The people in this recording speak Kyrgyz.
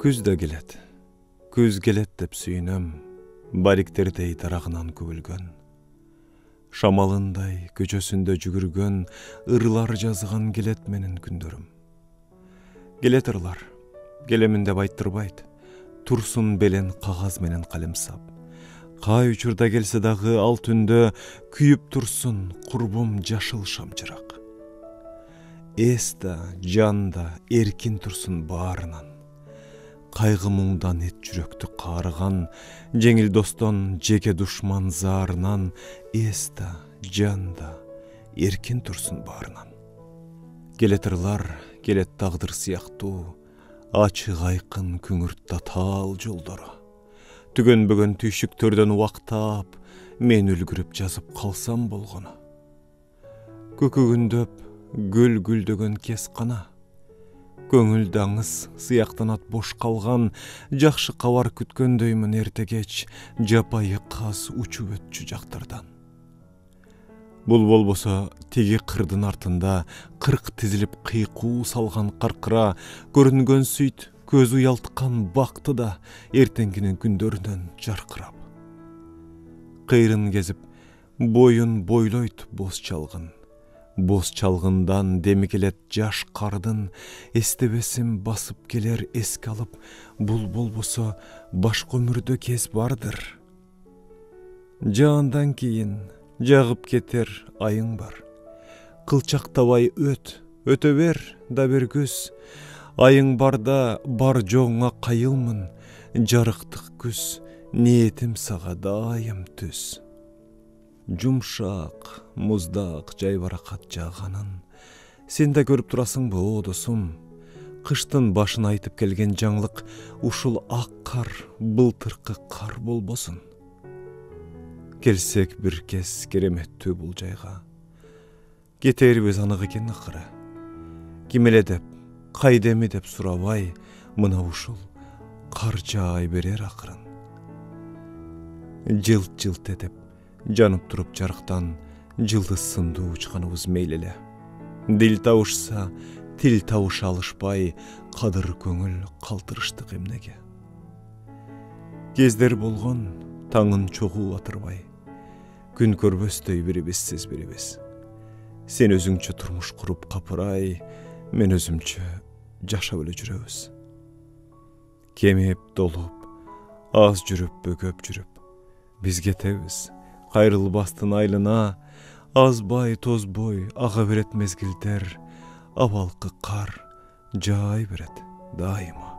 Күз да келет, күз келет деп сүйінім, бариктердей тарағынан күбілгөн. Шамалындай көчөсүндө жүгүргөн, ырлар жазган келет менин күндөрүм. Келет ырлар, келемин деп айттырбайт, турсун белен кагаз менен калемсап. Кай учурда келсе дагы ал түндө күйүп турсун курбум жашыл шамчырак. Эс да, жан да эркин турсун баарынан. Кайгы муңдан эт жүрөктү каарыган, жеңил достон жеке душман заарынан, эс да, жан да эркин турсун баарынан. Келет ырлар, келет тагдыр сыяктуу, ачык айкын күңүрт татаал жолдору. Түгөнбөгөн түйшүктөрдөн убактап, мен үлгүрүп жазып калсам болгону. Көкөгүндөп, гүл гүлдөгөн кес кана. Көңүл даңыз сыяктанат бош калган, жакшы кабар күткөндөймүн эрте кеч, жапайы каз учуп өтчү жактардан. Бул болбосо теги кырдын артында 40 тизилип кыйкуу салган каркыра, көрүнгөн сүйт көз уялткан бакты да эртеңкинин күндөрүнөн жаркырап. Кыйрын кезип боюн бойлойт боз чалгын. Боз чалгындан деми келет жаш кардын, эстебесим басып келер эске алып, бул болбосо башка өмүрдө кез бардыр. Жаандан кийин жагып кетер айың бар. Кылчак табай өтө бер да бир күз. Айың барда бар жоңа кайылмын, жарыктык күз, ниетим сага дайым түз. Жумшак, муздак, жайбаракат жааганын сен да көрүп турасыңбы, о досум? Кыштын башын айтып келген жаңлык ушул ак кар, былтыркы кар болбосун. Келсек бир кез кереметтүү бул жайга. Кетербиз анык экен акыры. Ким эле деп, кайдеми деп сурабай, мына ушул кар жаай берер акырын. Жылт-жылт этип жанып туруп жарыктан, жылдыз сындуу учканыбыз мейли эле. Дил табышса, тил табыша алышпай, кадыр көңүл калтырыштык эмнеге. Кездер болгон, таңын чогуу батырбай, күн көрбөстөй бирибизсиз бирибиз. Сен өзүңчө турмуш куруп капырай, мен өзүмчө жашап эле жүрөбүз. Кемип долуп, аз жүрүп бөгөп жүрүп, биз кетебиз. Кайрылбастын айлына, азбай тозбой ага берет мезгилдер, абалкы кар жаай берет дайыма.